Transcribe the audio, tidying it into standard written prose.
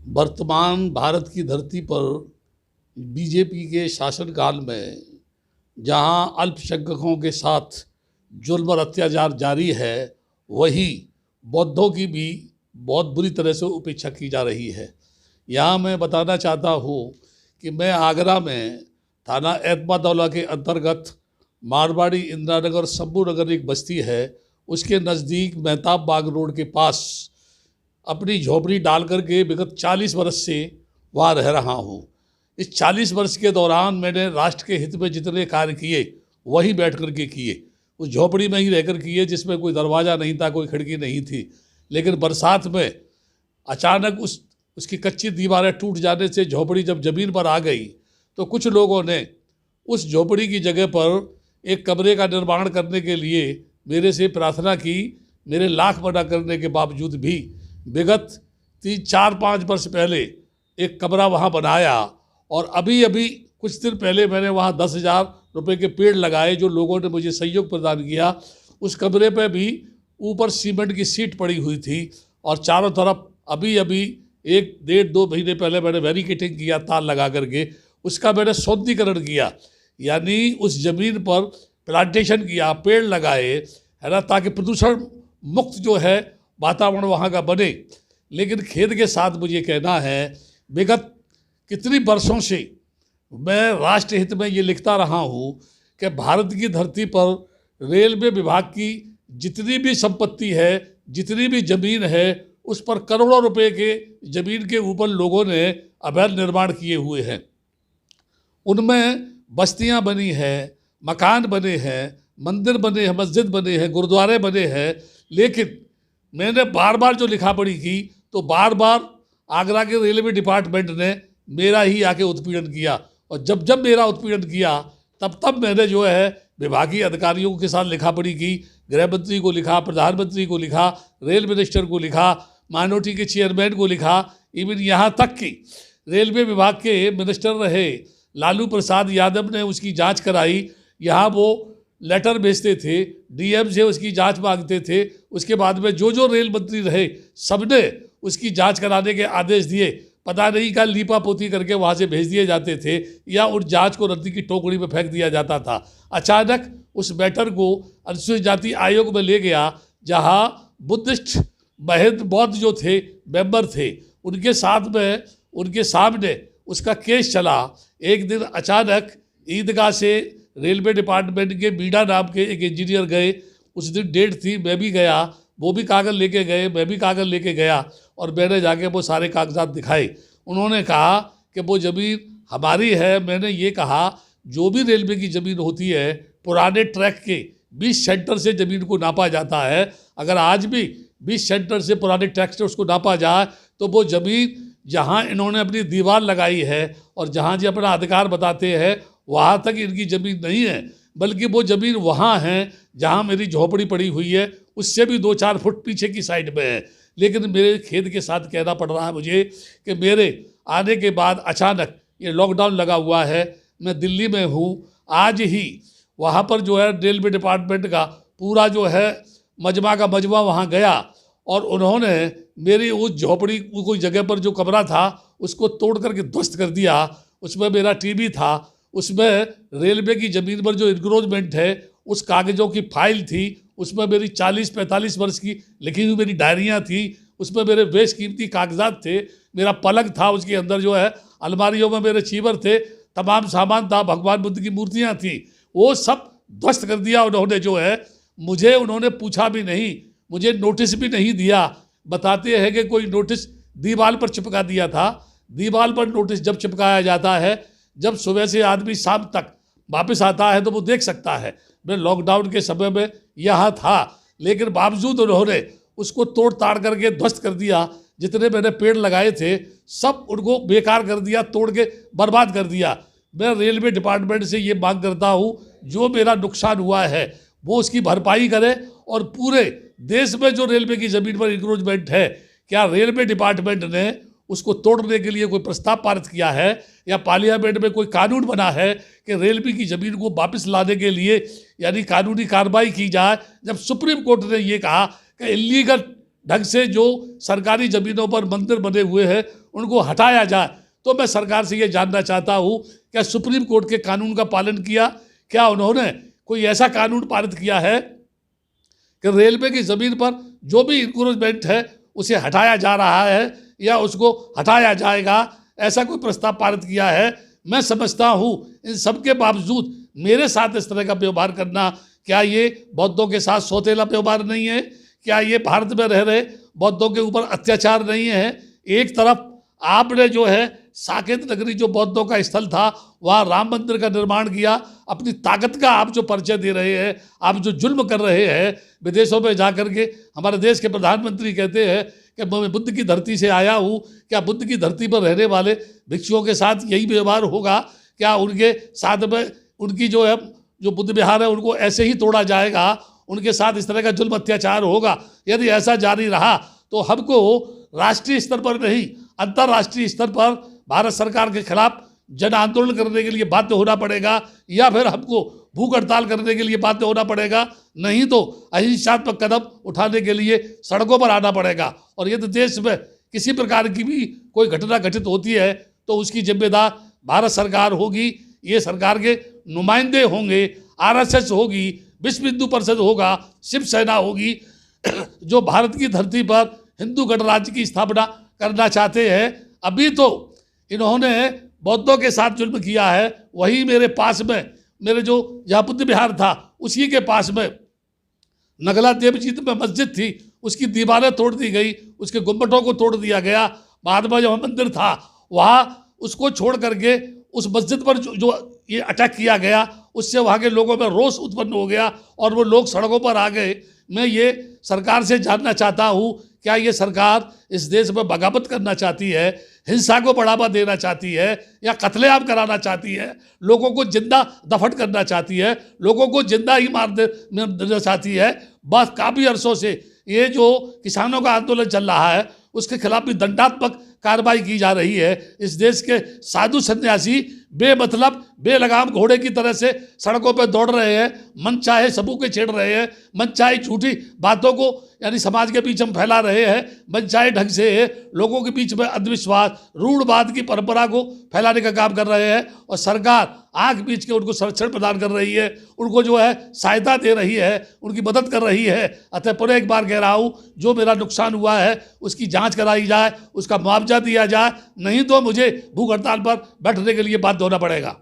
वर्तमान भारत की धरती पर बीजेपी के शासनकाल में जहां अल्पसंख्यकों के साथ जुल्म और अत्याचार जारी है, वही बौद्धों की भी बहुत बुरी तरह से उपेक्षा की जा रही है। यहाँ मैं बताना चाहता हूँ कि मैं आगरा में थाना एतमादौला के अंतर्गत मारवाड़ी इंदिरानगर शंभू नगर एक बस्ती है, उसके नज़दीक मेहताब बाग रोड के पास अपनी झोपड़ी डाल करके विगत 40 वर्ष से वहाँ रह रहा हूँ। इस 40 वर्ष के दौरान मैंने राष्ट्र के हित में जितने कार्य किए वही बैठ कर के किए, उस झोपड़ी में ही रहकर किए, जिसमें कोई दरवाज़ा नहीं था, कोई खिड़की नहीं थी। लेकिन बरसात में अचानक उसकी कच्ची दीवारें टूट जाने से झोपड़ी जब ज़मीन पर आ गई तो कुछ लोगों ने उस झोपड़ी की जगह पर एक कमरे का निर्माण करने के लिए मेरे से प्रार्थना की। मेरे लाख मना करने के बावजूद भी विगत 4-5 वर्ष पहले एक कमरा वहाँ बनाया, और अभी अभी कुछ दिन पहले मैंने वहाँ 10,000 रुपये के पेड़ लगाए जो लोगों ने मुझे सहयोग प्रदान किया। उस कमरे पे भी ऊपर सीमेंट की सीट पड़ी हुई थी, और चारों तरफ अभी अभी 1-1.5-2 महीने पहले मैंने बैरिकेटिंग किया तार लगा करके, उसका मैंने सौंदर्यीकरण किया, यानी उस ज़मीन पर प्लांटेशन किया, पेड़ लगाए, है ना, ताकि प्रदूषण मुक्त जो है वातावरण वहाँ का बने। लेकिन खेद के साथ मुझे कहना है, विगत कितनी वर्षों से मैं राष्ट्र हित में ये लिखता रहा हूँ कि भारत की धरती पर रेलवे विभाग की जितनी भी संपत्ति है, जितनी भी ज़मीन है, उस पर करोड़ों रुपए के ज़मीन के ऊपर लोगों ने अवैध निर्माण किए हुए हैं। उनमें बस्तियाँ बनी हैं, मकान बने हैं, मंदिर बने हैं, मस्जिद बने हैं, गुरुद्वारे बने हैं। लेकिन मैंने बार बार जो लिखा पढ़ी की तो बार बार आगरा के रेलवे डिपार्टमेंट ने मेरा ही आके उत्पीड़न किया, और जब जब मेरा उत्पीड़न किया तब तब मैंने जो है विभागीय अधिकारियों के साथ लिखा पढ़ी की। गृह मंत्री को लिखा, प्रधानमंत्री को लिखा, रेल मिनिस्टर को लिखा, माइनॉरिटी के चेयरमैन को लिखा, इवन यहाँ तक कि रेलवे विभाग के मिनिस्टर रहे लालू प्रसाद यादव ने उसकी जांच कराई। यहाँ वो लेटर भेजते थे, डीएम से उसकी जांच मांगते थे। उसके बाद में जो जो रेल मंत्री रहे सबने उसकी जांच कराने के आदेश दिए। पता नहीं क्या लीपा पोती करके वहाँ से भेज दिए जाते थे, या उन जांच को रद्दी की टोकरी में फेंक दिया जाता था। अचानक उस मैटर को अनुसूचित जाति आयोग में ले गया, जहाँ बुद्धिस्ट महंत बौद्ध जो थे मेंबर थे, उनके साथ में उनके सामने उसका केस चला। एक दिन अचानक ईदगाह से रेलवे डिपार्टमेंट के मीणा नाम के एक इंजीनियर गए। उस दिन डेट थी, मैं भी गया, वो भी कागज़ लेके गए, मैं भी कागज़ लेके गया, और मैंने जाके वो सारे कागजात दिखाए। उन्होंने कहा कि वो ज़मीन हमारी है। मैंने ये कहा, जो भी रेलवे की ज़मीन होती है पुराने ट्रैक के 20 सेंटर से ज़मीन को नापा जाता है। अगर आज भी 20 सेंटर से पुराने ट्रैक से उसको नापा जाए तो वो ज़मीन जहाँ इन्होंने अपनी दीवार लगाई है और जहाँ जी अपना अधिकार बताते हैं, वहाँ तक इनकी ज़मीन नहीं है, बल्कि वो ज़मीन वहाँ है जहाँ मेरी झोपड़ी पड़ी हुई है, उससे भी 2-4 फुट पीछे की साइड में है। लेकिन मेरे खेद के साथ कहना पड़ रहा है मुझे कि मेरे आने के बाद अचानक ये लॉकडाउन लगा हुआ है। मैं दिल्ली में हूँ, आज ही वहाँ पर जो है रेलवे डिपार्टमेंट का पूरा जो है मजमा का मजमा वहाँ गया, और उन्होंने मेरी उस झोपड़ी कोई जगह पर जो कमरा था उसको तोड़ करके ध्वस्त कर दिया। उसमें मेरा टीवी था, उसमें रेलवे की ज़मीन पर जो इंक्रोचमेंट है उस कागज़ों की फाइल थी, उसमें मेरी 40-45 वर्ष की लिखी हुई मेरी डायरियाँ थी, उसमें मेरे बेशकीमती कागजात थे, मेरा पलंग था, उसके अंदर जो है अलमारियों में मेरे चीवर थे, तमाम सामान था, भगवान बुद्ध की मूर्तियाँ थी, वो सब ध्वस्त कर दिया उन्होंने। जो है मुझे उन्होंने पूछा भी नहीं, मुझे नोटिस भी नहीं दिया। बताते हैं कि कोई नोटिस दीवार पर चिपका दिया था। दीवार पर नोटिस जब चिपकाया जाता है, जब सुबह से आदमी शाम तक वापस आता है तो वो देख सकता है। मैं लॉकडाउन के समय में यहाँ था, लेकिन बावजूद उन्होंने उसको तोड़ ताड़ करके ध्वस्त कर दिया। जितने मैंने पेड़ लगाए थे सब उनको बेकार कर दिया, तोड़ के बर्बाद कर दिया। मैं रेलवे डिपार्टमेंट से ये मांग करता हूँ, जो मेरा नुकसान हुआ है वो उसकी भरपाई करे, और पूरे देश में जो रेलवे की ज़मीन पर इंक्रोचमेंट है, क्या रेलवे डिपार्टमेंट ने उसको तोड़ने के लिए कोई प्रस्ताव पारित किया है, या पार्लियामेंट में कोई कानून बना है कि रेलवे की ज़मीन को वापस लाने के लिए यानी कानूनी कार्रवाई की जाए। जब सुप्रीम कोर्ट ने ये कहा कि इलीगल ढंग से जो सरकारी ज़मीनों पर मंदिर बने हुए हैं उनको हटाया जाए। तो मैं सरकार से ये जानना चाहता हूँ, क्या सुप्रीम कोर्ट के कानून का पालन किया? क्या उन्होंने कोई ऐसा कानून पारित किया है कि रेलवे की ज़मीन पर जो भी इंक्रोचमेंट है उसे हटाया जा रहा है या उसको हटाया जाएगा? ऐसा कोई प्रस्ताव पारित किया है? मैं समझता हूँ इन सब के बावजूद मेरे साथ इस तरह का व्यवहार करना, क्या ये बौद्धों के साथ सौतेला व्यवहार नहीं है? क्या ये भारत में रह रहे बौद्धों के ऊपर अत्याचार नहीं है? एक तरफ आपने जो है साकेत नगरी जो बौद्धों का स्थल था वहाँ राम मंदिर का निर्माण किया, अपनी ताकत का आप जो परिचय दे रहे हैं, आप जो जुल्म कर रहे हैं, विदेशों में जा कर के हमारे देश के प्रधानमंत्री कहते हैं कि मैं बुद्ध की धरती से आया हूँ। क्या बुद्ध की धरती पर रहने वाले भिक्षुओं के साथ यही व्यवहार होगा? क्या उनके साथ में उनकी जो है जो बुद्ध विहार है उनको ऐसे ही तोड़ा जाएगा? उनके साथ इस तरह का जुल्म अत्याचार होगा? यदि ऐसा जारी रहा तो हमको राष्ट्रीय स्तर पर नहीं अंतर्राष्ट्रीय स्तर पर भारत सरकार के खिलाफ जन आंदोलन करने के लिए बाध्य होना पड़ेगा, या फिर हमको भूख हड़ताल करने के लिए बाध्य होना पड़ेगा। नहीं तो अहिंसात्मक कदम उठाने के लिए सड़कों पर आना पड़ेगा। और यदि देश में किसी प्रकार की भी कोई घटना घटित होती है तो उसकी जिम्मेदार भारत सरकार होगी। ये सरकार के नुमाइंदे होंगे, RSS होगी, विश्व हिंदू परिषद होगा, शिवसेना होगी, जो भारत की धरती पर हिंदू गणराज्य की स्थापना करना चाहते हैं। अभी तो इन्होंने बौद्धों के साथ जुल्म किया है। वही मेरे पास में मेरे जो जहाँ बुद्ध विहार था उसी के पास में नगला देवजीत में मस्जिद थी, उसकी दीवारें तोड़ दी गई, उसके गुम्बटों को तोड़ दिया गया। बाद में जो मंदिर था वहाँ उसको छोड़ करके उस मस्जिद पर जो ये अटैक किया गया, उससे वहाँ के लोगों में रोष उत्पन्न हो गया और वो लोग सड़कों पर आ गए। मैं ये सरकार से जानना चाहता हूँ, क्या ये सरकार इस देश में बगावत करना चाहती है, हिंसा को बढ़ावा देना चाहती है, या कत्लेआम कराना चाहती है, लोगों को जिंदा दफन करना चाहती है, लोगों को जिंदा ही मार देना चाहती है? बस काफ़ी अरसों से ये जो किसानों का आंदोलन चल रहा है उसके खिलाफ भी दंडात्मक कार्रवाई की जा रही है। इस देश के साधु सन्यासी बेमतलब बेलगाम घोड़े की तरह से सड़कों पर दौड़ रहे हैं, मन चाहे सबू के छेड़ रहे हैं, मन चाहे झूठी बातों को यानी समाज के बीच में फैला रहे हैं, मन चाहे ढंग से लोगों के बीच में अंधविश्वास रूढ़वाद की परंपरा को फैलाने का काम कर रहे हैं। और सरकार आंख बीच के उनको संरक्षण प्रदान कर रही है, उनको जो है सहायता दे रही है, उनकी मदद कर रही है। अतः पुनः एक बार कह रहा हूँ, जो मेरा नुकसान हुआ है उसकी जांच कराई जाए, उसका मुआवजा दिया जाए, नहीं तो मुझे भूख हड़ताल पर बैठने के लिए बाध्य होना पड़ेगा।